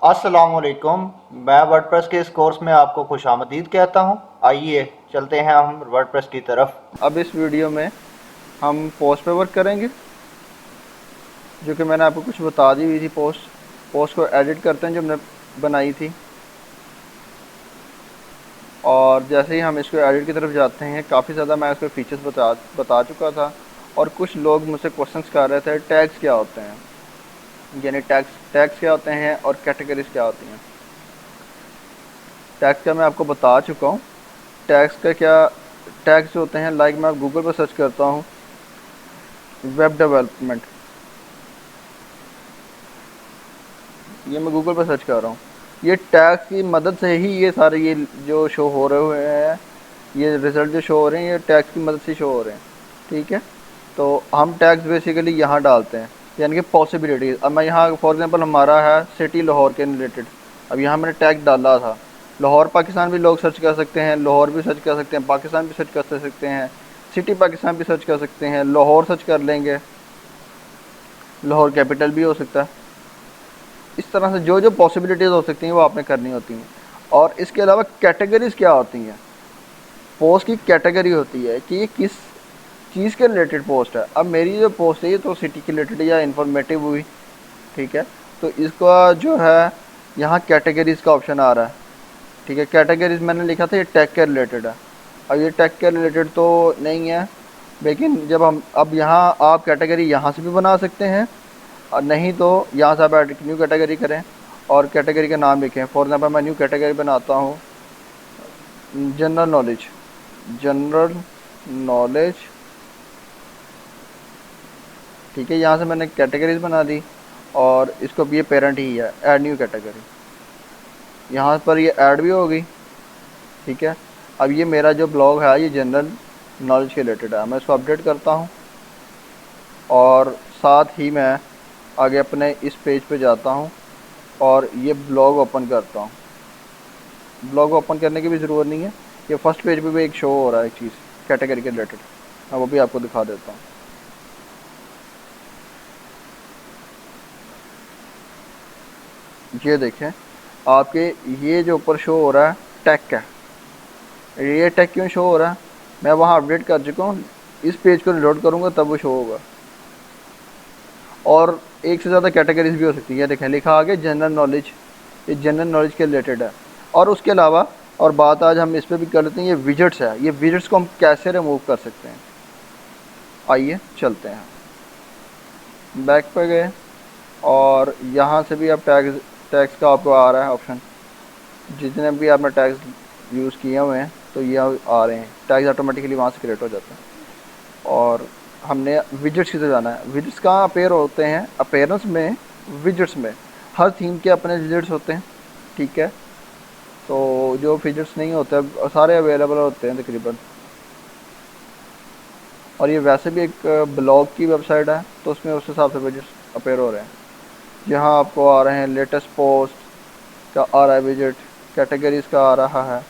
अस्सलामुअलैकुम। मैं वर्डप्रेस के इस कोर्स में आपको खुशामदीद कहता हूँ। आइए चलते हैं हम वर्डप्रेस की तरफ। अब इस वीडियो में हम पोस्ट पे वर्क करेंगे, जो कि मैंने आपको कुछ बता दी हुई थी। पोस्ट पोस्ट को एडिट करते हैं जो हमने बनाई थी। और जैसे ही हम इसको एडिट की तरफ जाते हैं, काफ़ी ज़्यादा मैं इसके फीचर्स बता बता चुका था। और कुछ लोग मुझसे क्वेश्चंस कर रहे थे, टैग्स क्या होते हैं, यानी टैग्स टैग्स क्या होते हैं और कैटेगरीज क्या होती हैं। टैग्स का मैं आपको बता चुका हूँ। टैग्स का क्या, टैग्स होते हैं, लाइक मैं गूगल पर सर्च करता हूँ वेब डेवलपमेंट, ये मैं गूगल पर सर्च कर रहा हूँ। ये टैग्स की मदद से ही ये सारे ये जो शो हो रहे हुए हैं, ये रिज़ल्ट जो शो हो रहे हैं, ये टैग्स की मदद से शो हो रहे हैं। ठीक है, तो हम टैग्स बेसिकली यहाँ डालते हैं, यानी कि पॉसिबिलिटीज़। अब मैं यहाँ फॉर एग्जांपल हमारा है सिटी लाहौर के रिलेटेड। अब यहाँ मैंने टैग डाला था लाहौर पाकिस्तान, भी लोग सर्च कर सकते हैं, लाहौर भी सर्च कर सकते हैं, पाकिस्तान भी सर्च कर सकते हैं, सिटी पाकिस्तान भी सर्च कर सकते हैं, लाहौर सर्च कर लेंगे, लाहौर कैपिटल भी हो सकता है। इस तरह से जो जो पॉसिबिलिटीज़ हो सकती हैं वो आपने करनी होती हैं। और इसके अलावा कैटेगरीज़ क्या होती हैं, पोस्ट की कैटेगरी होती है कि ये किस चीज़ के रिलेटेड पोस्ट है। अब मेरी जो पोस्ट है ये तो सिटी के रिलेटेड या इंफॉर्मेटिव हुई, ठीक है। तो इसका जो है यहाँ कैटेगरीज़ का ऑप्शन आ रहा है, ठीक है। कैटेगरीज़ मैंने लिखा था ये टैग के रिलेटेड है। अब ये टैग के रिलेटेड तो नहीं है, लेकिन जब हम अब यहाँ आप कैटेगरी यहाँ से भी बना सकते हैं, और नहीं तो यहाँ से आप ऐड न्यू कैटेगरी करें और कैटेगरी का नाम लिखें। फॉर एग्जांपल मैं न्यू कैटेगरी बनाता हूँ जनरल नॉलेज, जनरल नॉलेज, ठीक है। यहाँ से मैंने कैटेगरीज बना दी और इसको भी ये पेरेंट ही है, ऐड न्यू कैटेगरी। यहाँ पर ये ऐड भी होगी, ठीक है। अब ये मेरा जो ब्लॉग है ये जनरल नॉलेज के रिलेटेड है। मैं इसको अपडेट करता हूँ और साथ ही मैं आगे अपने इस पेज पे जाता हूँ और ये ब्लॉग ओपन करता हूँ। ब्लॉग ओपन करने की भी ज़रूरत नहीं है, ये फर्स्ट पेज पे भी एक शो हो रहा है एक चीज़ कैटेगरी के रिलेटेड। मैं वो भी आपको दिखा देता हूँ। ये देखें आपके, ये जो ऊपर शो हो रहा है टैग का, ये टैग क्यों शो हो रहा है, मैं वहाँ अपडेट कर चुका हूँ। इस पेज को रिलोड करूँगा तब वो शो होगा। और एक से ज़्यादा कैटेगरीज भी हो सकती है, देखें लिखा आगे जनरल नॉलेज, ये जनरल नॉलेज के रिलेटेड है। और उसके अलावा और बात आज हम इस पर भी कर लेते हैं, ये विजेट्स है, ये विजेट्स को हम कैसे रिमूव कर सकते हैं। आइए चलते हैं, बैक पे गए और यहाँ से भी अब टैग्स का आपको आ रहा है ऑप्शन। जितने भी आपने टैग्स यूज़ किए हुए हैं तो ये आ रहे हैं, टैग्स ऑटोमेटिकली वहाँ से क्रिएट हो जाते हैं। और हमने विजेट्स की तरफ जाना है। विजेट्स कहाँ अपेयर होते हैं, अपेयरेंस में, विजेट्स में। हर थीम के अपने विजेट्स होते हैं, ठीक है। तो जो विजेट्स नहीं होते सारे अवेलेबल होते हैं तकरीबन। और ये वैसे भी एक ब्लॉग की वेबसाइट है, तो उसमें उस हिसाब से विजेट्स अपेयर हो रहे हैं। यहाँ आपको आ रहे हैं लेटेस्ट पोस्ट का आ रहा है विजेट, कैटेगरीज का आ रहा है,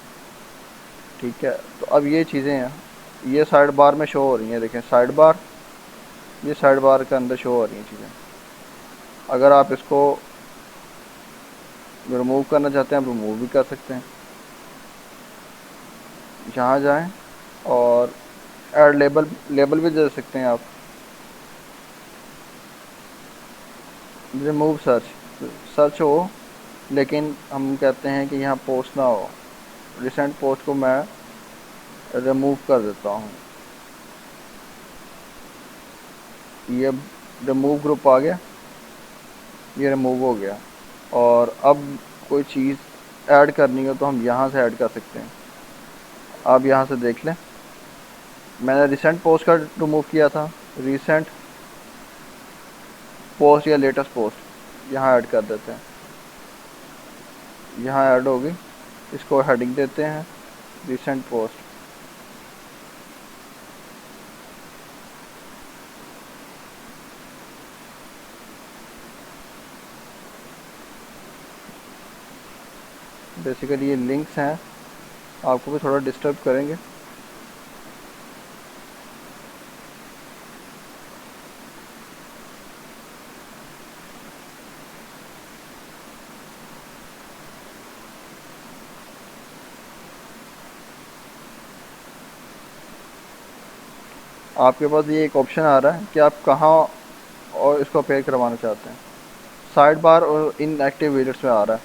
ठीक है। तो अब ये चीज़ें हैं, ये साइड बार में शो हो रही हैं, देखें साइड बार, ये साइड बार के अंदर शो हो रही हैं चीज़ें। अगर आप इसको रिमूव करना चाहते हैं आप रिमूव भी कर सकते हैं। यहाँ जाएं और ऐड लेबल, लेबल भी दे सकते हैं आप। रिमूव सर्च, सर्च हो लेकिन हम कहते हैं कि यहाँ पोस्ट ना हो। रिसेंट पोस्ट को मैं रिमूव कर देता हूँ। ये रिमूव ग्रुप आ गया, ये रिमूव हो गया। और अब कोई चीज़ ऐड करनी हो तो हम यहाँ से ऐड कर सकते हैं। आप यहाँ से देख लें, मैंने रिसेंट पोस्ट का रिमूव किया था, रिसेंट पोस्ट या लेटेस्ट पोस्ट यहाँ ऐड कर देते हैं। यहाँ ऐड होगी, इसको हेडिंग देते हैं रिसेंट पोस्ट। बेसिकली ये लिंक्स हैं, आपको भी थोड़ा डिस्टर्ब करेंगे। आपके पास ये एक ऑप्शन आ रहा है कि आप कहाँ और इसको अपेयर करवाना चाहते हैं। साइड बार और इनएक्टिव विजिट्स में आ रहा है,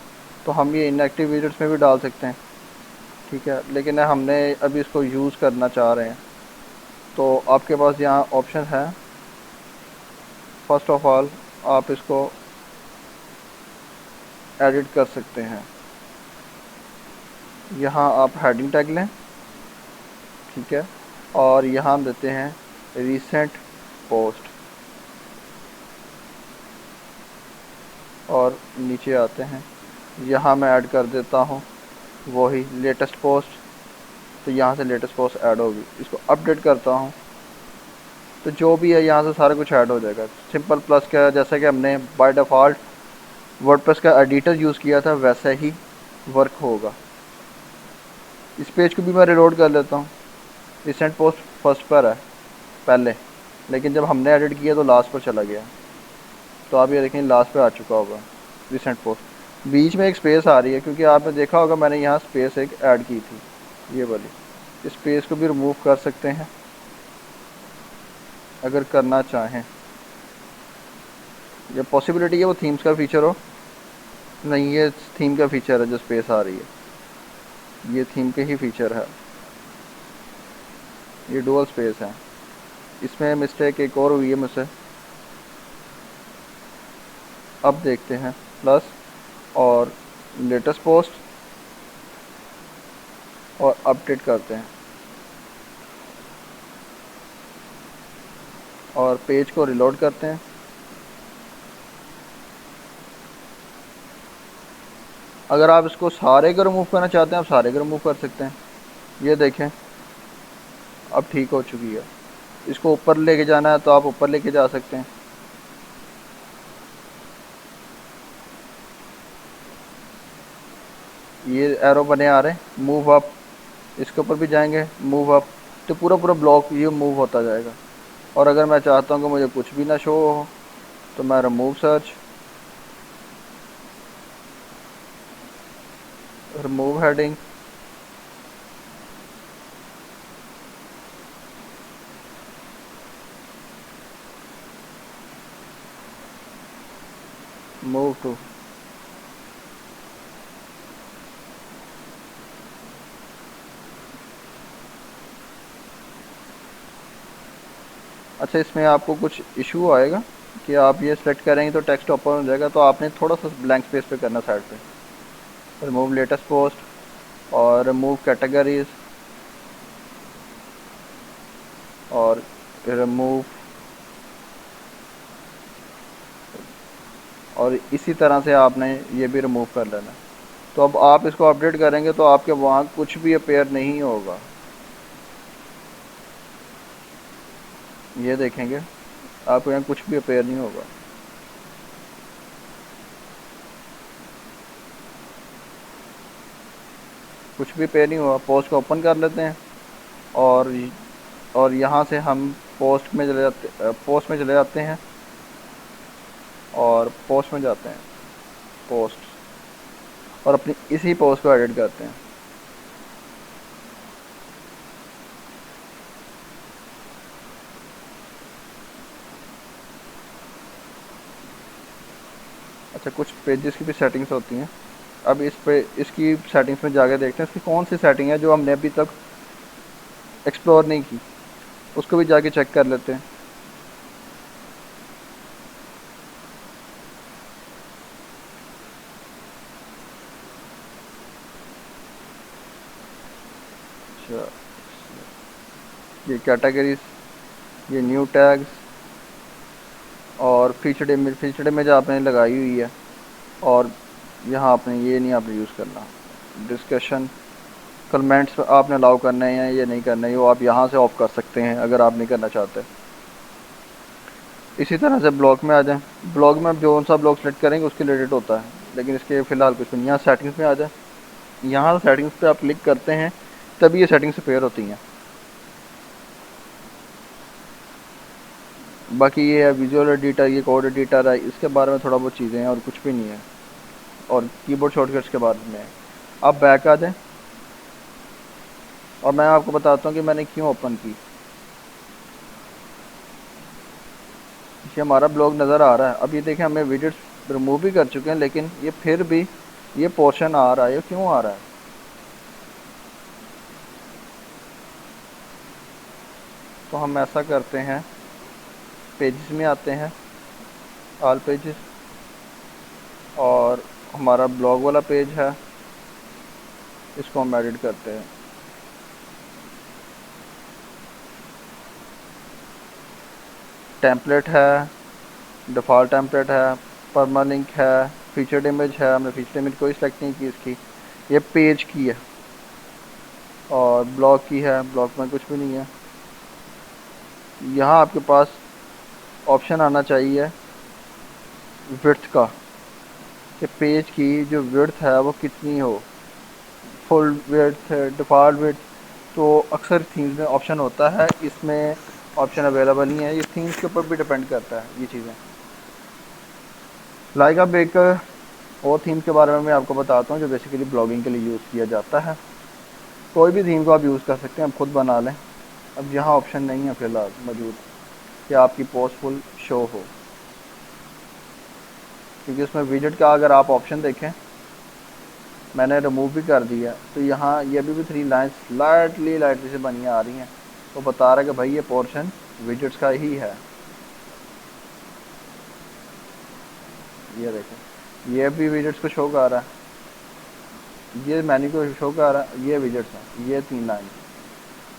तो हम ये इनएक्टिव विजिट्स में भी डाल सकते हैं, ठीक है। लेकिन हमने अभी इसको यूज़ करना चाह रहे हैं, तो आपके पास यहाँ ऑप्शन है। फर्स्ट ऑफ ऑल आप इसको एडिट कर सकते हैं। यहाँ आप हेडिंग टैग लें, ठीक है, और यहाँ हम देते हैं रीसेंट पोस्ट, और नीचे आते हैं, यहाँ मैं ऐड कर देता हूँ वही लेटेस्ट पोस्ट, तो यहाँ से लेटेस्ट पोस्ट ऐड होगी। इसको अपडेट करता हूँ तो जो भी है यहाँ से सारा कुछ ऐड हो जाएगा। सिंपल प्लस का जैसा कि हमने बाय डिफ़ॉल्ट वर्डप्रेस का एडिटर यूज़ किया था वैसा ही वर्क होगा। इस पेज को भी मैं रिलोड कर लेता हूँ। रिसेंट पोस्ट फर्स्ट पर है पहले, लेकिन जब हमने एडिट किया तो लास्ट पर चला गया, तो आप ये देखें लास्ट पे आ चुका होगा रिसेंट पोस्ट। बीच में एक स्पेस आ रही है क्योंकि आपने देखा होगा मैंने यहाँ स्पेस एक ऐड की थी, ये वाली। इस स्पेस को भी रिमूव कर सकते हैं अगर करना चाहें। ये पॉसिबिलिटी है वो थीम्स का फीचर हो, नहीं ये थीम का फीचर है जो स्पेस आ रही है, ये थीम के ही फीचर है, ये डुअल स्पेस है। इसमें मिस्टेक एक और हुई है मुझसे, अब देखते हैं प्लस और लेटेस्ट पोस्ट और अपडेट करते हैं और पेज को रिलोड करते हैं। अगर आप इसको सारे को रिमूव करना चाहते हैं आप सारे को रिमूव कर सकते हैं। ये देखें अब ठीक हो चुकी है। इसको ऊपर लेके जाना है तो आप ऊपर लेके जा सकते हैं। ये एरो बने आ रहे हैं, मूव अप, इसके ऊपर भी जाएंगे मूव अप, तो पूरा पूरा ब्लॉक ये मूव होता जाएगा। और अगर मैं चाहता हूँ कि मुझे कुछ भी ना शो हो तो मैं remove search, remove heading, move to, अच्छा इसमें आपको कुछ इशू आएगा कि आप ये सेलेक्ट करेंगे तो टेक्स्ट ओपन हो जाएगा, तो आपने थोड़ा सा ब्लैंक स्पेस पे करना साइड पे। रिमूव लेटेस्ट पोस्ट और रिमूव कैटेगरीज और रिमूव, और इसी तरह से आपने ये भी रिमूव कर लेना। तो अब आप इसको अपडेट करेंगे तो आपके वहाँ कुछ भी अपेयर नहीं होगा। ये देखेंगे आपको यहाँ कुछ भी अपेयर नहीं होगा। कुछ भी अपेयर नहीं हुआ। पोस्ट को ओपन कर लेते हैं और यहाँ से हम पोस्ट में चले जाते हैं और पोस्ट में जाते हैं, पोस्ट, और अपनी इसी पोस्ट को एडिट करते हैं। अच्छा कुछ पेजेस की भी सेटिंग्स होती हैं। अब इसकी सेटिंग्स में जाके देखते हैं इसकी कौन सी सेटिंग है जो हमने अभी तक एक्सप्लोर नहीं की, उसको भी जाके चेक कर लेते हैं। अच्छा ये कैटेगरीज, ये न्यू टैग्स और फीचर्ड इमेज आपने लगाई हुई है, और यहाँ आपने ये नहीं आपने यूज़ करना। डिस्कशन कमेंट्स आपने अलाउ करने हैं या नहीं करने, वो आप यहाँ से ऑफ कर सकते हैं अगर आप नहीं करना चाहते। इसी तरह से ब्लॉग में आ जाएं। ब्लॉग में आप जो सा ब्लॉग सेलेक्ट करेंगे उसके रिलेटेड होता है, लेकिन इसके फ़िलहाल कुछ नहीं। यहाँ सेटिंग्स में आ जाए, यहाँ सेटिंग्स पे आप क्लिक करते हैं तभी ये सेटिंग्स अपेयर होती हैं। बाकी ये है विजुअल एडिटर, ये कोड एडिटर है, इसके बारे में थोड़ा बहुत चीज़ें हैं और कुछ भी नहीं है, और कीबोर्ड शॉर्टकट्स के बारे में है। आप बैक आ जाएं और मैं आपको बताता हूँ कि मैंने क्यों ओपन की। ये हमारा ब्लॉग नज़र आ रहा है। अब ये देखें हमें विजेट्स रिमूव भी कर चुके हैं, लेकिन ये फिर भी ये पोर्शन आ रहा है। ये क्यों आ रहा है? तो हम ऐसा करते हैं, पेजेस में आते हैं, ऑल पेजेस, और हमारा ब्लॉग वाला पेज है, इसको हम एडिट करते हैं। टेम्पलेट है, डिफ़ॉल्ट टेम्पलेट है, परमालिंक है, फीचर्ड इमेज है। हमने फीचर्ड इमेज कोई सिलेक्ट नहीं की इसकी। ये पेज की है और ब्लॉग की है। ब्लॉग में कुछ भी नहीं है। यहाँ आपके पास ऑप्शन आना चाहिए विड्थ का, कि पेज की जो विड्थ है वो कितनी हो, फुल विड्थ, डिफ़ॉल्ट विड्थ। तो अक्सर थीम्स में ऑप्शन होता है, इसमें ऑप्शन अवेलेबल नहीं है। ये थीम्स के ऊपर भी डिपेंड करता है ये चीज़ें। लाइक अब एक और थीम के बारे में मैं आपको बताता हूँ जो बेसिकली ब्लॉगिंग के लिए यूज़ किया जाता है। कोई भी थीम को आप यूज़ कर सकते हैं, आप खुद बना लें। अब यहाँ ऑप्शन नहीं है फ़िलहाल मौजूद कि आपकी पोस्ट फुल शो हो, क्योंकि उसमें विजेट का अगर आप ऑप्शन देखें, मैंने रिमूव भी कर दिया। तो यहाँ ये अभी भी 3 लाइन्स लाइटली से बनी आ रही हैं। तो बता रहा है कि भाई ये पोर्शन विजेट्स का ही है। ये देखें, ये भी विजेट्स को शो कर रहा है, ये मेन्यू को शो कर रहा है, ये विजेट्स हैं, ये 3 लाइन।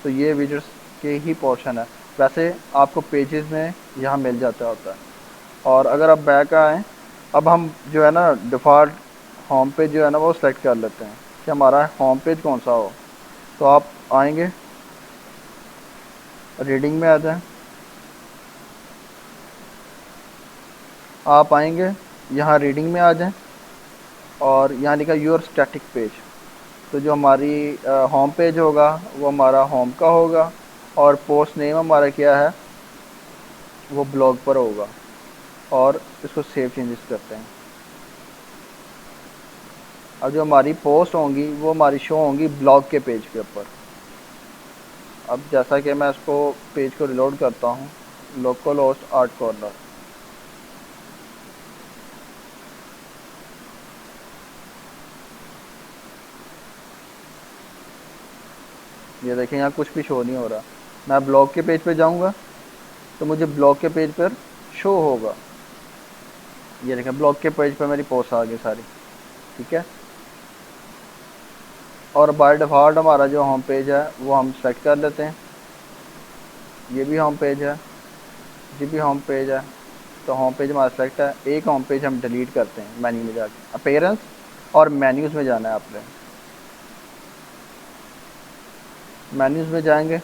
तो ये विजेट्स के ही पोर्शन है। वैसे आपको पेजेस में यहाँ मिल जाता होता है। और अगर आप बैक आएँ, अब हम जो है ना डिफ़ॉल्ट होम पेज जो है ना वो सेलेक्ट कर लेते हैं कि हमारा होम पेज कौन सा हो। तो आप आएंगे, रीडिंग में आ जाएं, आप आएंगे यहाँ रीडिंग में आ जाएं, और यहाँ लिखा योर स्टैटिक पेज। तो जो हमारी होम पेज होगा वो हमारा होम का होगा, और पोस्ट नेम हमारा क्या है वो ब्लॉग पर होगा। और इसको सेव चेंजेस करते हैं। अब जो हमारी पोस्ट होंगी वो हमारी शो होंगी ब्लॉग के पेज के ऊपर। अब जैसा कि मैं इसको पेज को रिलोड करता हूँ, लोकल होस्ट आर्ट कॉर्नर, ये देखें यहाँ कुछ भी शो नहीं हो रहा। मैं ब्लॉग के पेज पे जाऊँगा तो मुझे ब्लॉग के पेज पर शो होगा। ये देखें ब्लॉग के पेज पर मेरी पोस्ट आ गई सारी, ठीक है। और बाय डिफ़ॉल्ट हमारा जो होम पेज है वो हम सेलेक्ट कर लेते हैं। ये भी होम पेज है, ये भी होम पेज है। तो होम पेज हमारा सेलेक्ट है। एक होम पेज हम डिलीट करते हैं मेन्यू में जाके, अपीयरेंस और मेन्यूज़ में जाना है आपने। मेन्यूज़ में जाएंगे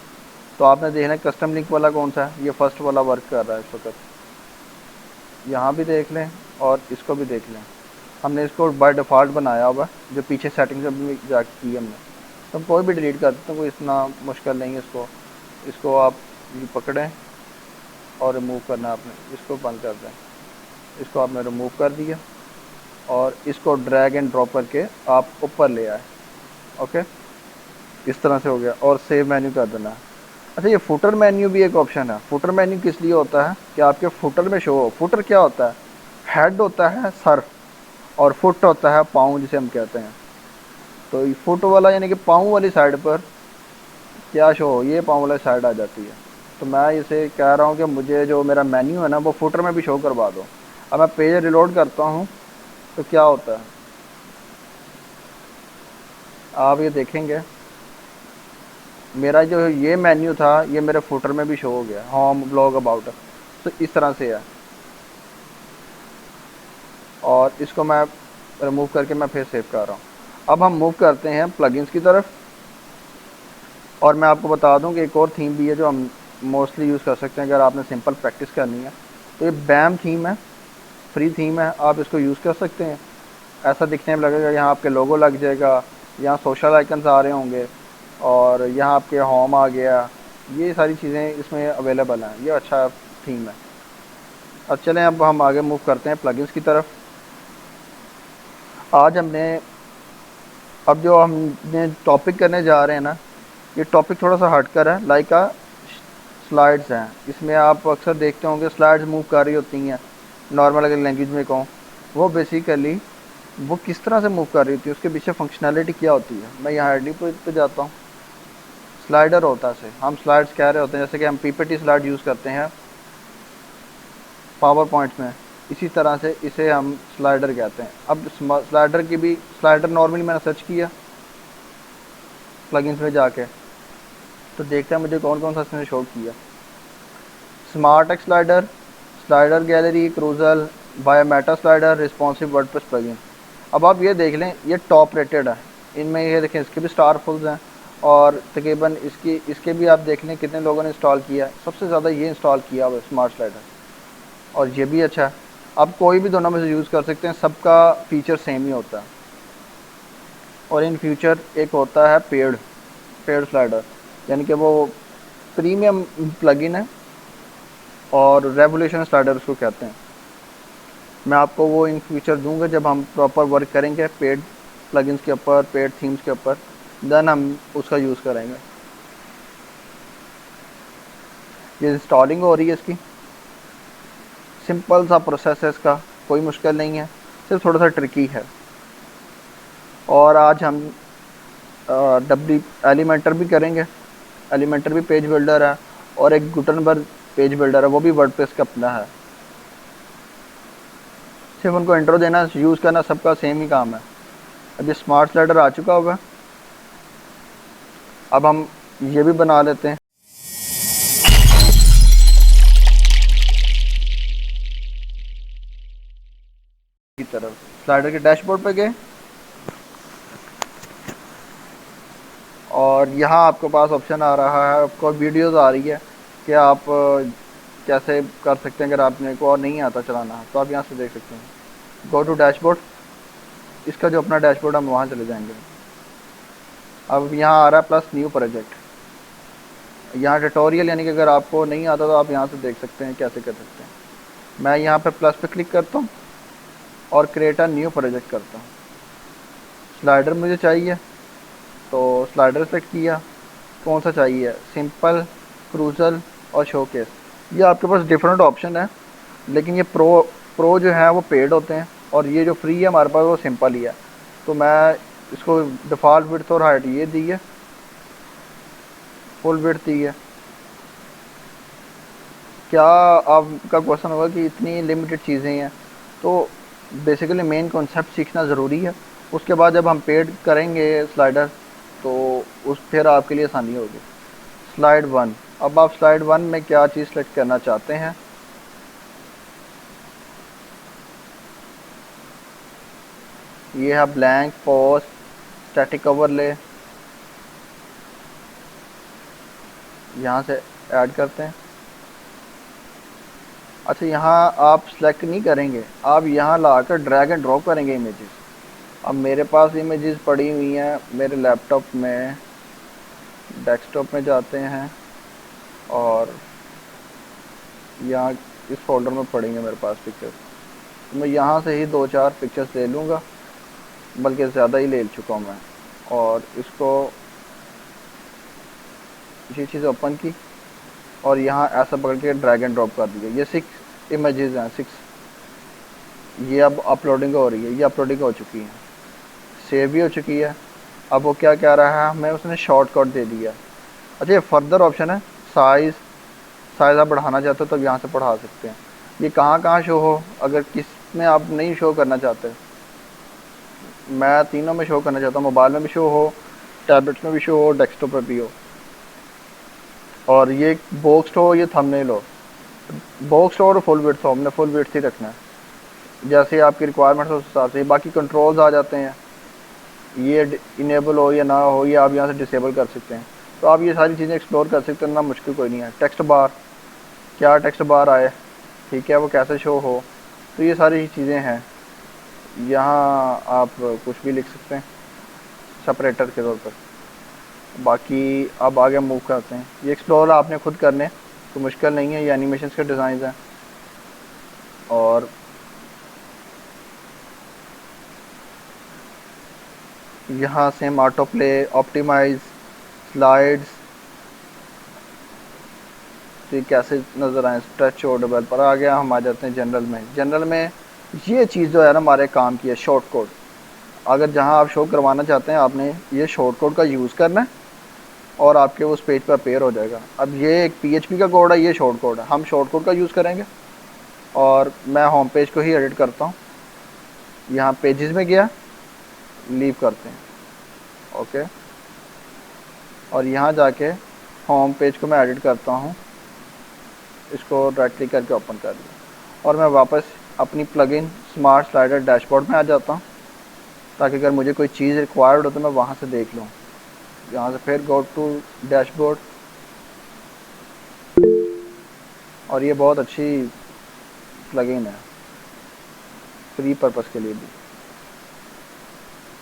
तो आपने देखना है कस्टम लिंक वाला कौन सा है। ये फर्स्ट वाला वर्क कर रहा है इस वक्त। यहाँ भी देख लें और इसको भी देख लें। हमने इसको बाय डिफ़ॉल्ट बनाया हुआ, जो पीछे सेटिंग्स में जाके की हमने। तो हम कोई भी डिलीट कर देते हैं, कोई इतना मुश्किल नहीं है। इसको आप पकड़ें और रिमूव करना आपने। इसको बंद कर दें, इसको आपने रिमूव कर दिया और इसको ड्रैग एंड ड्रॉप करके आप ऊपर ले आए। ओके, इस तरह से हो गया। और सेव मेन्यू कर देना है। अच्छा, ये फुटर मेन्यू भी एक ऑप्शन है। फुटर मेन्यू किस लिए होता है कि आपके फुटर में शो हो। फुटर क्या होता है? हेड होता है सर, और फुट होता है पाँव जिसे हम कहते हैं। तो फुट वाला यानी कि पाँव वाली साइड पर क्या शो हो, ये पाँव वाली साइड आ जाती है। तो मैं इसे कह रहा हूँ कि मुझे जो मेरा मेन्यू है ना वो फुटर में भी शो करवा दो। अब मैं पेज रिलोड करता हूँ तो क्या होता है आप ये देखेंगे, मेरा जो ये मेन्यू था ये मेरे फुटर में भी शो हो गया, होम, ब्लॉग, अबाउट। तो इस तरह से है। और इसको मैं रिमूव करके मैं फिर सेव कर रहा हूँ। अब हम मूव करते हैं प्लगइन्स की तरफ। और मैं आपको बता दूं कि एक और थीम भी है जो हम मोस्टली यूज़ कर सकते हैं अगर आपने सिंपल प्रैक्टिस करनी है। तो ये बैम थीम है, फ्री थीम है, आप इसको यूज़ कर सकते हैं। ऐसा दिखने में लगेगा, यहाँ आपके लोगो लग जाएगा, यहाँ सोशल आइकन्स आ रहे होंगे, और यहाँ आपके होम आ गया। ये सारी चीज़ें इसमें अवेलेबल हैं। ये अच्छा थीम है। अब चलें, अब हम आगे मूव करते हैं प्लगइन्स की तरफ। आज अब जो हमने टॉपिक करने जा रहे हैं ना, ये टॉपिक थोड़ा सा हट कर है। लाइक स्लाइड्स हैं, इसमें आप अक्सर देखते होंगे स्लाइड्स मूव कर रही होती हैं। नॉर्मल अगर लैंग्वेज में कहूँ, वो बेसिकली वो किस तरह से मूव कर रही होती है, उसके पीछे फंक्शनैलिटी क्या होती है। मैं यहाँ एडिट पे जाता हूँ, स्लाइडर होता है इसे हम स्लाइड्स कह रहे होते हैं, जैसे कि हम पीपीटी स्लाइड यूज़ करते हैं पावर पॉइंट में, इसी तरह से इसे हम स्लाइडर कहते हैं। अब स्लाइडर की भी, स्लाइडर नॉर्मली मैंने सर्च किया प्लगइन्स में जाके, तो देखते हैं मुझे कौन कौन सा इसने शो किया। Smart text slider, slider gallery, carousel, बायोमेटा स्लाइडर, रिस्पॉन्सिव वर्डप्रेस प्लगइन। अब आप ये देख लें, ये टॉप रेटेड है इनमें। ये देखें, इसके भी स्टार फुल्स हैं और तकरीबन इसके भी आप देख लें कितने लोगों ने इंस्टॉल किया है। सबसे ज़्यादा ये इंस्टॉल किया हुआ स्मार्ट स्लाइडर, और ये भी अच्छा है। आप कोई भी दोनों में से यूज़ कर सकते हैं, सबका फीचर सेम ही होता है। और इन फ्यूचर एक होता है पेड स्लाइडर, यानी कि वो प्रीमियम प्लगइन है, और रेवोल्यूशन स्लाइडर उसको कहते हैं। मैं आपको वो इन फ्यूचर दूंगा जब हम प्रॉपर वर्क करेंगे पेड प्लगइन्स के ऊपर, पेड थीम्स के ऊपर, देन हम उसका यूज़ करेंगे। ये इंस्टॉलिंग हो रही है इसकी, सिंपल सा प्रोसेस है इसका, कोई मुश्किल नहीं है, सिर्फ थोड़ा सा ट्रिकी है। और आज हम डब्ल्यू एलिमेंटर भी करेंगे। एलिमेंटर भी पेज बिल्डर है, और एक गुटनबर्ग पेज बिल्डर है, वो भी वर्डप्रेस का अपना है। सिर्फ उनको इंट्रो देना, यूज़ करना, सबका सेम ही काम है। अब ये स्मार्ट स्लाइडर आ चुका होगा, अब हम ये भी बना लेते हैं। की तरफ स्लाइडर के डैशबोर्ड पे गए, और यहाँ आपके पास ऑप्शन आ रहा है, आपको वीडियोज़ आ रही है कि आप कैसे कर सकते हैं। अगर आपने को और नहीं आता चलाना तो आप यहाँ से देख सकते हैं। गो टू डैशबोर्ड, इसका जो अपना डैशबोर्ड हम वहाँ चले जाएंगे। अब यहाँ आ रहा है प्लस न्यू प्रोजेक्ट, यहाँ ट्यूटोरियल, यानी कि अगर आपको नहीं आता तो आप यहाँ से देख सकते हैं कैसे कर सकते हैं। मैं यहाँ पे प्लस पे क्लिक करता हूँ और क्रिएट अ न्यू प्रोजेक्ट करता हूँ। स्लाइडर मुझे चाहिए तो स्लाइडर सेलेक्ट किया। कौन सा चाहिए, सिंपल, क्रूजल और शोकेस। ये आपके पास डिफरेंट ऑप्शन है, लेकिन ये प्रो जो है वो पेड होते हैं, और ये जो फ्री है हमारे पास वो सिंपल ही है। तो मैं इसको डिफ़ॉल्ट विड्थ और हाइट ये दी है, फुल विड्थ दी है। क्या आपका क्वेश्चन होगा कि इतनी लिमिटेड चीज़ें हैं, तो बेसिकली मेन कॉन्सेप्ट सीखना ज़रूरी है। उसके बाद जब हम पेड करेंगे स्लाइडर, तो उस फिर आपके लिए आसानी होगी। स्लाइड 1, अब आप स्लाइड 1 में क्या चीज़ सेलेक्ट करना चाहते हैं। ये है ब्लैंक, पोस्ट, स्टैटिक ओवरले, यहाँ से ऐड करते हैं। अच्छा, यहाँ आप सेलेक्ट नहीं करेंगे, आप यहाँ लाकर ड्रैग एंड ड्रॉप करेंगे इमेजेस। अब मेरे पास इमेजेस पड़ी हुई हैं मेरे लैपटॉप में, डेस्कटॉप में जाते हैं, और यहाँ इस फोल्डर में पड़ेंगे मेरे पास पिक्चर्स। तो मैं यहाँ से ही 2-4 पिक्चर्स ले लूँगा, बल्कि ज़्यादा ही ले चुका हूँ मैं। और इसको ये चीज़ ओपन की, और यहाँ ऐसा पकड़ के ड्रैग एंड ड्रॉप कर दीजिए। ये 6 इमेजेस हैं, 6। ये अब अपलोडिंग हो रही है, ये अपलोडिंग हो चुकी है, सेव भी हो चुकी है। अब वो क्या कह रहा है, हमें उसने शॉर्टकट दे दिया। अच्छा, ये फर्दर ऑप्शन है, साइज़ आप बढ़ाना चाहते हो तो यहाँ से बढ़ा सकते हैं। ये कहाँ शो हो, अगर किस में आप नहीं शो करना चाहते, मैं तीनों में शो करना चाहता हूँ, मोबाइल में भी शो हो, टैबलेट्स में भी शो हो, डेस्कटॉप पर भी हो। और ये बॉक्स हो, ये थंबनेल हो, बॉक्स हो और फुल विड्थ हो, हमने फुल विड्थ ही रखना है जैसे आपकी रिक्वायरमेंट हो उस हिसाब से। बाकी कंट्रोल्स आ जाते हैं, ये इनेबल हो या ना हो, ये आप यहाँ से डिसेबल कर सकते हैं। तो आप ये सारी चीज़ें एक्सप्लोर कर सकते हैं, ना मुश्किल कोई नहीं है। टेक्स्ट बार, क्या टेक्स्ट बार आए, ठीक है, वो कैसे शो हो, तो ये सारी चीज़ें हैं। यहाँ आप कुछ भी लिख सकते हैं सेपरेटर के तौर पर। बाकी अब आगे मूव करते हैं। ये एक्सप्लोर आपने खुद करने, तो मुश्किल नहीं है, ये एनिमेशंस के डिज़ाइन हैं। और यहाँ से हम ऑटो प्ले, ऑप्टिमाइज, स्लाइड्स, तो ये कैसे नज़र आए, टच और डेवलपर आ गया। हम आ जाते हैं जनरल में। जनरल में ये चीज़ जो है ना हमारे काम की है, शॉर्ट कोड। अगर जहाँ आप शो करवाना चाहते हैं आपने ये शॉर्ट कोड का यूज़ करना है और आपके उस पेज पर अपेयर हो जाएगा। अब ये एक PHP का कोड है, ये शॉर्ट कोड है, हम शॉर्ट कोड का यूज़ करेंगे। और मैं होम पेज को ही एडिट करता हूँ। यहाँ पेजेस में गया, लीव करते हैं, ओके। और यहाँ जाके होम पेज को मैं एडिट करता हूँ, इसको राइट क्लिक करके ओपन कर लिया और मैं वापस अपनी प्लगइन स्मार्ट स्लाइडर डैशबोर्ड में आ जाता हूँ, ताकि अगर मुझे कोई चीज़ रिक्वायर्ड हो तो मैं वहाँ से देख लूँ। यहाँ से फिर गो टू डैशबोर्ड, और ये बहुत अच्छी प्लगइन है फ्री पर्पस के लिए भी।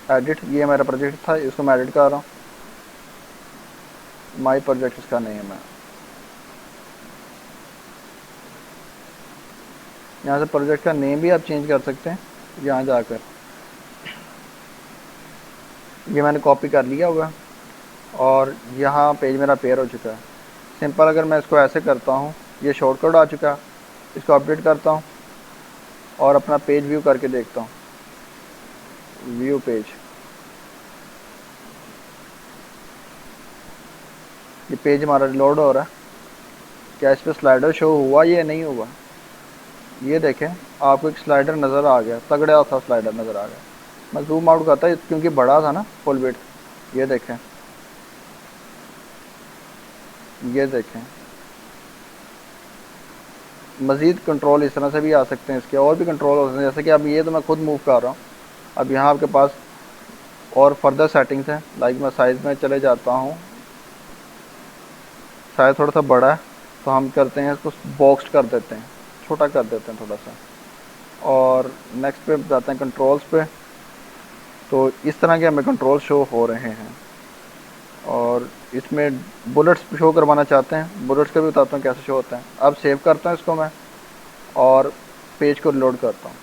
एडिट, ये मेरा प्रोजेक्ट था, इसको मैं एडिट कर रहा हूँ। माई प्रोजेक्ट इसका नेम है। यहाँ से प्रोजेक्ट का नेम भी आप चेंज कर सकते हैं यहाँ जाकर। ये मैंने कॉपी कर लिया होगा और यहाँ पेज मेरा पेयर हो चुका है। सिंपल अगर मैं इसको ऐसे करता हूँ, ये शॉर्टकट आ चुका है, इसको अपडेट करता हूँ और अपना पेज व्यू करके देखता हूँ। व्यू पेज, ये पेज हमारा लोड हो रहा है। क्या इस पर स्लाइडर शो हुआ या नहीं हुआ? ये देखें, आपको एक स्लाइडर नज़र आ गया, तगड़ा सा स्लाइडर नज़र आ गया। मैं जूम आउट करता क्योंकि बड़ा था ना फुल विड्थ। ये देखें, ये देखें। मज़ीद कंट्रोल इस तरह से भी आ सकते हैं, इसके और भी कंट्रोल हो सकते हैं। जैसे कि अब ये तो मैं खुद मूव कर रहा हूँ। अब यहाँ आपके पास और फर्दर सेटिंग्स हैं। लाइक मैं साइज़ में चले जाता हूँ, साइज़ थोड़ा सा बड़ा है तो हम करते हैं इसको बॉक्स्ड कर देते हैं, छोटा कर देते हैं थोड़ा सा। और नेक्स्ट पे जाते हैं कंट्रोल्स पे। तो इस तरह के हमें कंट्रोल शो हो रहे हैं। और इसमें बुलेट्स शो करवाना चाहते हैं, बुलेट्स का भी बताता हूँ कैसे शो होता है। अब सेव करता हूँ इसको मैं और पेज को लोड करता हूँ।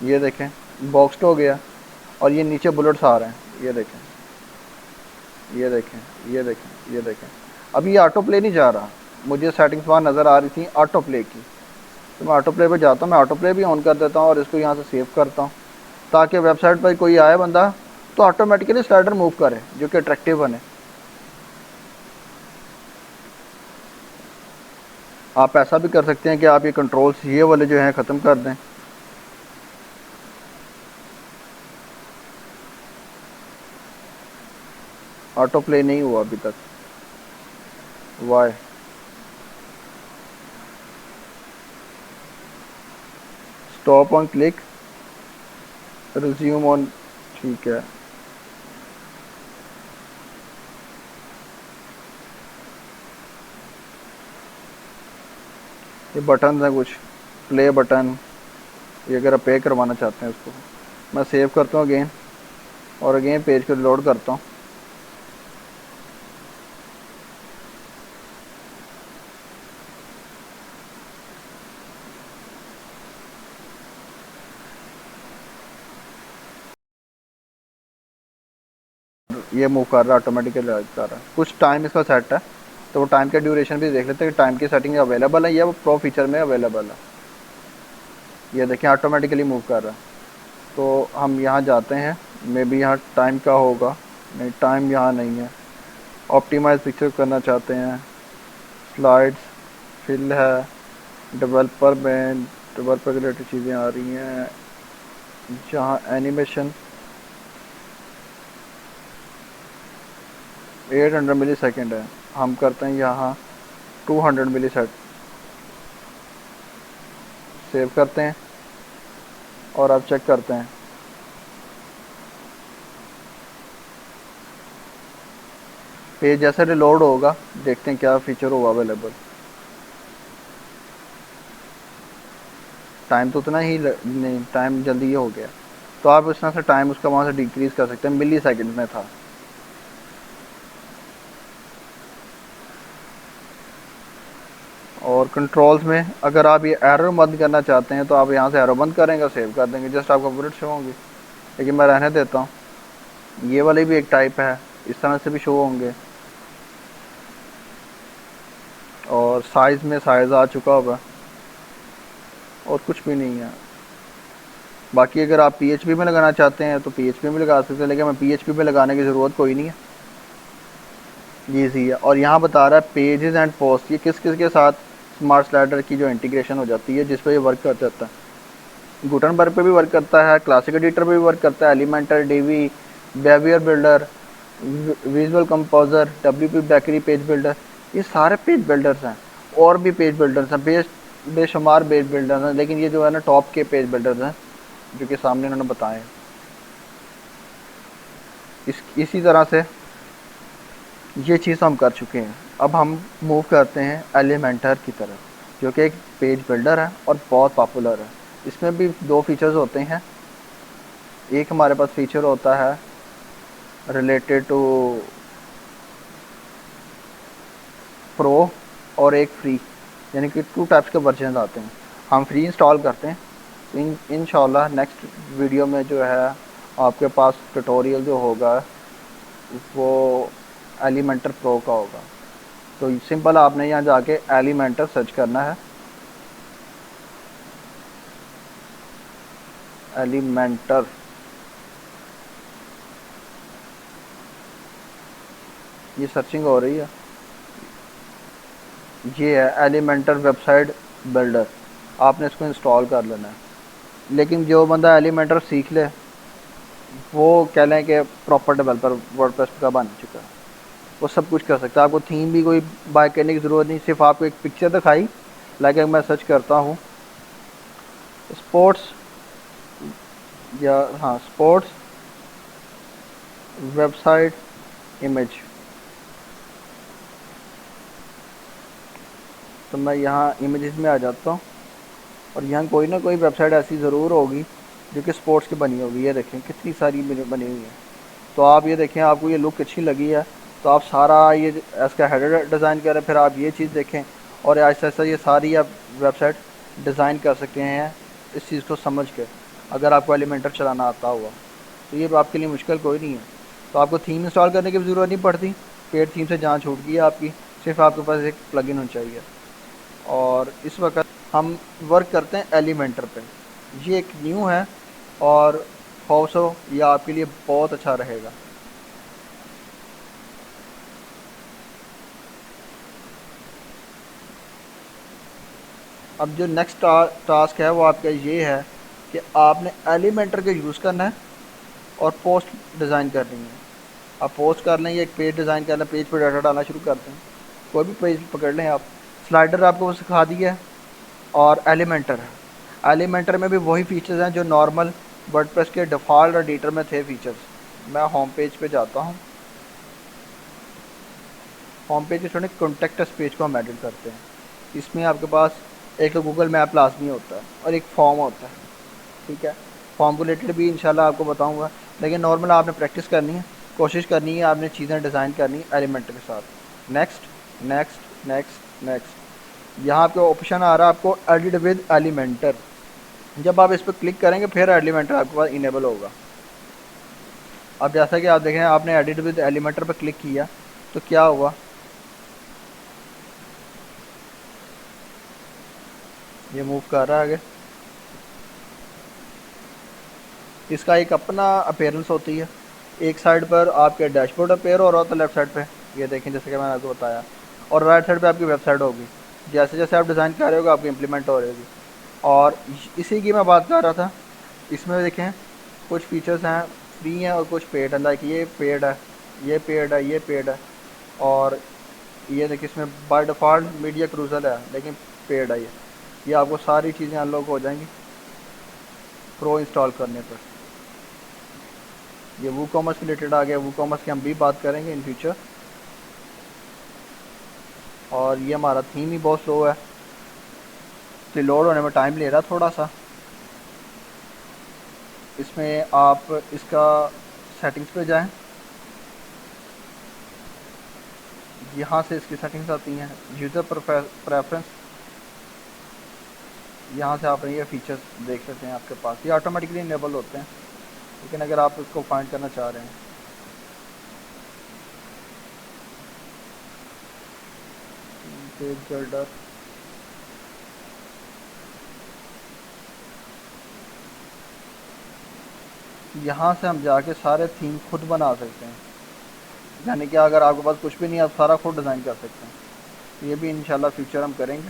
ये देखें, बॉक्स हो गया और ये नीचे बुलेट्स आ रहे हैं। ये देखें, ये देखें, ये देखें, ये देखें। अब ये ऑटो प्ले नहीं जा रहा। मुझे सेटिंग्स वहाँ नज़र आ रही थी ऑटो प्ले की, तो मैं ऑटो प्ले पे जाता हूँ। मैं ऑटो प्ले भी ऑन कर देता हूँ और इसको यहाँ से सेव करता हूँ, ताकि वेबसाइट पर कोई आए बंदा तो ऑटोमेटिकली स्लाइडर मूव करे, जो कि अट्रैक्टिव बने। आप ऐसा भी कर सकते हैं कि आप ये कंट्रोल्स ये वाले जो हैं ख़त्म कर दें। ऑटो प्ले नहीं हुआ अभी तक, why? Stop on click, resume on, ठीक है। ये बटन है कुछ, प्ले बटन, ये अगर आप पे करवाना चाहते हैं इसको। मैं सेव करता हूँ अगेन और अगेन पेज को लोड करता हूँ। ये मूव कर रहा है, ऑटोमेटिकली कर रहा है। कुछ टाइम इसका सेट है, तो वो टाइम का ड्यूरेशन भी देख लेते हैं कि टाइम की सेटिंग अवेलेबल है या वो प्रो फीचर में अवेलेबल है। ये देखें, ऑटोमेटिकली मूव कर रहा है। तो हम यहाँ जाते हैं, मे बी यहाँ टाइम का होगा, नहीं टाइम यहाँ नहीं है। ऑप्टिमाइज पिक्चर करना चाहते हैं, स्लाइड्स, फिल है, डेवलपर में डेवलपर रिलेटेड चीज़ें आ रही हैं। जहाँ एनिमेशन 800 मिली सेकेंड है, हम करते हैं यहाँ 200 मिली सेट। सेव करते हैं और अब चेक करते हैं। पेज जैसे रिलोड होगा, देखते हैं क्या फीचर होगा अवेलेबल। टाइम तो उतना ही नहीं, टाइम जल्दी ये हो गया। तो आप इस तरह से टाइम उसका वहाँ से डिक्रीज़ कर सकते हैं। मिली सेकेंड में था। और कंट्रोल्स में अगर आप ये एरो बंद करना चाहते हैं तो आप यहाँ से एरो बंद करेंगे, सेव कर देंगे, जस्ट आपको बुलेट शो होंगी। लेकिन मैं रहने देता हूँ। ये वाले भी एक टाइप है, इस तरह से भी शो होंगे। और साइज़ में साइज़ आ चुका होगा, और कुछ भी नहीं है। बाकी अगर आप पीएचपी में लगाना चाहते हैं तो पीएचपी में लगा सकते हैं, लेकिन मैं पीएचपी में लगाने की ज़रूरत कोई नहीं है, ये इजी है। और यहाँ बता रहा है पेजेस एंड पोस्ट, ये किस किस के साथ स्मार्ट स्लाइडर की जो इंटीग्रेशन हो जाती है, जिस पर ये वर्क कर जाता है। गुटनबर्ग पे भी वर्क करता है, क्लासिक एडिटर पे भी वर्क करता है, Elementor, Divi, Beaver Builder, Visual Composer, WP Bakery page builder, ये सारे पेज बिल्डर्स हैं। और भी पेज बिल्डर्स हैं, बेशुमार पेज बिल्डर्स हैं, लेकिन ये जो है ना टॉप के पेज बिल्डर्स हैं जो कि सामने इन्होंने बताए हैं। इसी तरह से ये चीज़ हम कर चुके हैं। अब हम मूव करते हैं एलिमेंटर की तरफ, जो कि एक पेज बिल्डर है और बहुत पॉपुलर है। इसमें भी दो फीचर्स होते हैं। एक हमारे पास फीचर होता है रिलेटेड टू प्रो, और एक फ्री, यानी कि 2 टाइप्स के वर्जन आते हैं। हम फ्री इंस्टॉल करते हैं, तो इंशाल्लाह नेक्स्ट वीडियो में जो है आपके पास ट्यूटोरियल जो होगा वो एलिमेंटर प्रो का होगा। तो सिंपल आपने यहाँ जाके एलिमेंटर सर्च करना है, एलिमेंटर। ये सर्चिंग हो रही है, ये है एलिमेंटर वेबसाइट बिल्डर। आपने इसको इंस्टॉल कर लेना है। लेकिन जो बंदा एलिमेंटर सीख ले वो कह लें कि प्रॉपर डेवलपर वर्डप्रेस का बन चुका है, वो सब कुछ कर सकता है। आपको थीम भी कोई बाय करने की ज़रूरत नहीं, सिर्फ आपको एक पिक्चर दिखाई, लाइक मैं सर्च करता हूँ स्पोर्ट्स, या हाँ स्पोर्ट्स वेबसाइट इमेज, तो मैं यहाँ इमेजेस में आ जाता हूँ। और यहाँ कोई ना कोई वेबसाइट ऐसी ज़रूर होगी जो कि स्पोर्ट्स की बनी होगी। ये देखें कितनी सारी बनी हुई है। तो आप ये देखें, आपको ये लुक अच्छी लगी है तो आप सारा ये इसका हेडर डिज़ाइन करें, फिर आप ये चीज़ देखें और ऐसा ऐसा ये सारी आप वेबसाइट डिज़ाइन कर सकते हैं इस चीज़ को समझ के। अगर आपको एलिमेंटर चलाना आता हुआ तो ये आपके लिए मुश्किल कोई नहीं है। तो आपको थीम इंस्टॉल करने की भी ज़रूरत नहीं पड़ती, पेड थीम से जहाँ छूट गई है आपकी, सिर्फ आपके पास एक प्लगइन होना चाहिए। और इस वक्त हम वर्क करते हैं एलिमेंटर पे। ये एक न्यू है और होप्स हो ये आपके लिए बहुत अच्छा रहेगा। अब जो नेक्स्ट टास्क है वो आपका ये है कि आपने एलिमेंटर का यूज़ करना है और पोस्ट डिज़ाइन करनी है। आप पोस्ट कर लें या एक पेज डिज़ाइन कर लें, पेज पर डाटा डालना शुरू करते हैं। कोई भी पेज पकड़ लें आप, स्लाइडर आपको सिखा दिया है और एलिमेंटर है। एलिमेंटर में भी वही फीचर्स हैं जो नॉर्मल वर्डप्रेस के डिफ़ॉल्ट एडिटर में थे फीचर्स। मैं होम पेज पे जाता हूँ। होम पेज के छोटे कॉन्टेक्ट अस पेज को हम एडिट करते हैं। इसमें आपके पास एक तो गूगल मैप लाजमी होता है और एक फॉर्म होता है, ठीक है। फॉर्म को रिलेटेड भी इंशाल्लाह आपको बताऊंगा, लेकिन नॉर्मल आपने प्रैक्टिस करनी है, कोशिश करनी है, आपने चीज़ें डिज़ाइन करनी है एलिमेंटर के साथ। नेक्स्ट नेक्स्ट नेक्स्ट नेक्स्ट, यहाँ आपके ऑप्शन आ रहा है आपको एडिट विद एलिमेंटर। जब आप इस पर क्लिक करेंगे फिर एलिमेंटर आपके पास इनेबल होगा। अब जैसा कि आप देखें, आपने एडिट विद एलिमेंटर पर क्लिक किया तो क्या हुआ, ये मूव कर रहा है आगे। इसका एक अपना अपीयरेंस होती है। एक साइड पर आपके डैशबोर्ड अपेयर हो रहा होता है लेफ्ट साइड पे, ये देखें जैसे कि मैंने आपको बताया, और राइट साइड पे आपकी वेबसाइट होगी। जैसे जैसे आप डिज़ाइन कर रहे होगे आपकी इम्प्लीमेंट हो रही होगी। और इसी की मैं बात कर रहा था। इसमें देखें कुछ फीचर्स हैं फ्री हैं और कुछ पेड है, लाइक ये पेड है, ये पेड है, ये पेड है। और ये देखिए इसमें बाय डिफ़ॉल्ट मीडिया क्रूजल है लेकिन पेड है ये आपको सारी चीज़ें अनलॉक हो जाएंगी प्रो इंस्टॉल करने पर। ये वू कॉमर्स रिलेटेड आ गया, वू कॉमर्स की हम भी बात करेंगे इन फ्यूचर। और ये हमारा थीम ही बहुत स्लो है तो लोड होने में टाइम ले रहा थोड़ा सा। इसमें आप इसका सेटिंग्स पे जाएं, यहाँ से इसकी सेटिंग्स आती हैं, यूज़र प्रेफरेंस, यहाँ से आप ये फीचर्स देख सकते हैं आपके पास, ये ऑटोमेटिकली इनेबल होते हैं। लेकिन अगर आप इसको फाइंड करना चाह रहे हैं पेज बिल्डर, यहाँ से हम जाके सारे थीम खुद बना सकते हैं। यानी कि अगर आपके पास कुछ भी नहीं है, आप सारा खुद डिज़ाइन कर सकते हैं। ये भी इंशाल्लाह फ्यूचर हम करेंगे।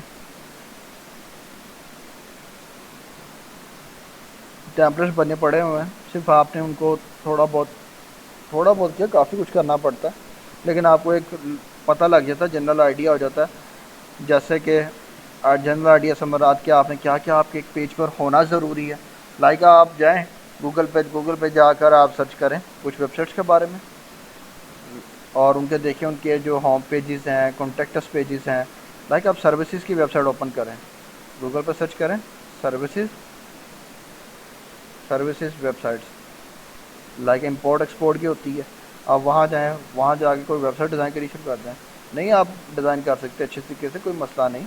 टेम्पलेट्स बने पड़े हुए हैं, सिर्फ आपने उनको थोड़ा बहुत क्या, काफ़ी कुछ करना पड़ता है, लेकिन आपको एक पता लग जाता है, जनरल आइडिया हो जाता है। जैसे कि जनरल आइडिया समझ के आपने क्या क्या आपके एक पेज पर होना ज़रूरी है। लाइक आप जाएं गूगल पे जाकर आप सर्च करें कुछ वेबसाइट्स के बारे में और उनके देखें, उनके जो होम पेजेस हैं, कॉन्टेक्ट्स पेजेस हैं। लाइक आप सर्विसेज की वेबसाइट ओपन करें, गूगल पर सर्च करें services services websites, like import export की होती है। आप वहाँ जाएँ, वहाँ जाके कोई वेबसाइट डिज़ाइन करी शुरू कर दें। नहीं आप डिज़ाइन कर सकते अच्छे तरीके से, कोई मसला नहीं।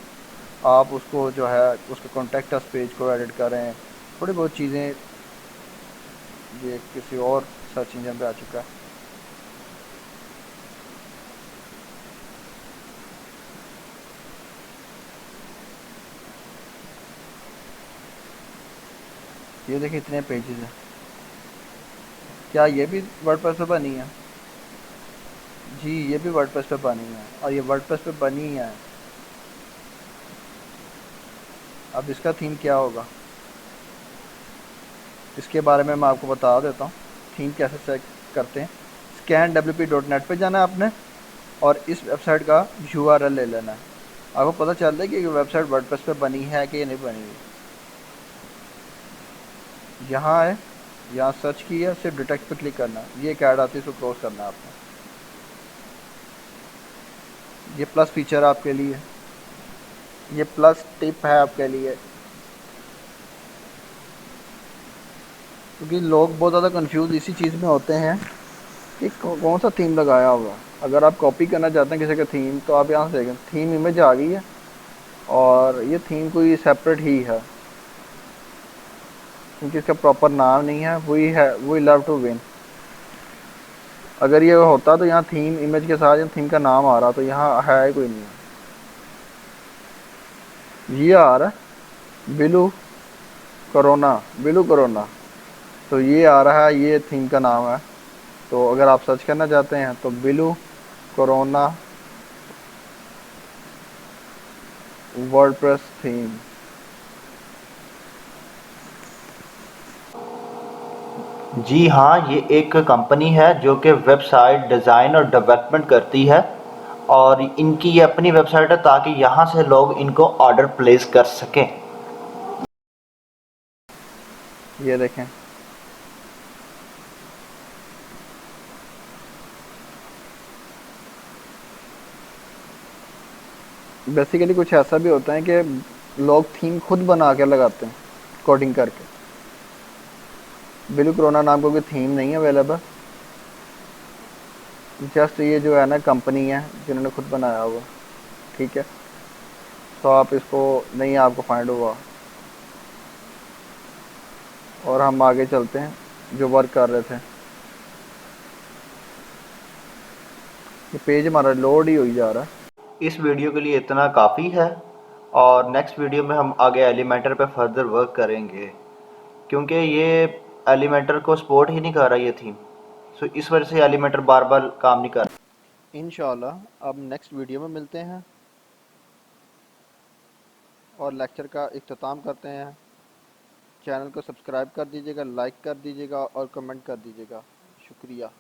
आप उसको जो है उसके कॉन्टेक्ट अस पेज को एडिट करें, थोड़ी बहुत चीज़ें। ये किसी और सर्च इंजन पे आ चुका है। ये देखिए इतने पेजेस हैं। क्या ये भी वर्डप्रेस पे बनी है? जी ये भी वर्डप्रेस पे बनी है, और ये वर्डप्रेस पे बनी है। अब इसका थीम क्या होगा, इसके बारे में मैं आपको बता देता हूँ। थीम कैसे सेट करते हैं। scanwp.net पे जाना है आपने, और इस वेबसाइट का URL ले लेना है। आपको पता चल रहा है कि वेबसाइट वर्डप्रेस पे बनी है कि नहीं बनी हुई। यहाँ है, यहाँ सर्च किया, सिर्फ डिटेक्ट पे क्लिक करना है। ये एक ऐड आती है, इसको क्लोज करना है आपको। ये प्लस फीचर आपके लिए, ये प्लस टिप है आपके लिए, क्योंकि लोग बहुत ज़्यादा कंफ्यूज इसी चीज़ में होते हैं कि कौन सा थीम लगाया होगा। अगर आप कॉपी करना चाहते हैं किसी का थीम, तो आप यहाँ से देखें, थीम इमेज आ गई है, और ये थीम कोई सेपरेट ही है, क्योंकि इसका प्रॉपर नाम नहीं है। वही लव टू विन। अगर ये होता तो यहाँ थीम इमेज के साथ थीम का नाम आ रहा, तो यहाँ है कोई नहीं। ये आ रहा है बिलू कोरोना, तो ये आ रहा है, ये थीम का नाम है। तो अगर आप सर्च करना चाहते हैं तो बिलू कोरोना वर्डप्रेस थीम। जी हाँ, ये एक कंपनी है जो कि वेबसाइट डिज़ाइन और डेवलपमेंट करती है, और इनकी ये अपनी वेबसाइट है ताकि यहाँ से लोग इनको ऑर्डर प्लेस कर सकें। ये देखें, बेसिकली कुछ ऐसा भी होता है कि लोग थीम खुद बना के लगाते हैं कोडिंग करके। बिलू कोरोना नाम का कोई थीम नहीं है अवेलेबल। जस्ट ये जो है ना कंपनी है जिन्होंने खुद बनाया हुआ, ठीक है। तो आप इसको नहीं, आपको फाइंड हुआ, और हम आगे चलते हैं जो वर्क कर रहे थे। ये पेज हमारा लोड ही हो जा रहा है। इस वीडियो के लिए इतना काफ़ी है, और नेक्स्ट वीडियो में हम आगे एलिमेंटर पे फर्दर वर्क करेंगे, क्योंकि ये एलिमेंटर को सपोर्ट ही नहीं कर रहा ये थीम। सो इस वजह से एलिमेंटर बार बार काम नहीं कर रहा। इंशाल्लाह अब नेक्स्ट वीडियो में मिलते हैं, और लेक्चर का इख्तिताम करते हैं। चैनल को सब्सक्राइब कर दीजिएगा, लाइक कर दीजिएगा, और कमेंट कर दीजिएगा। शुक्रिया।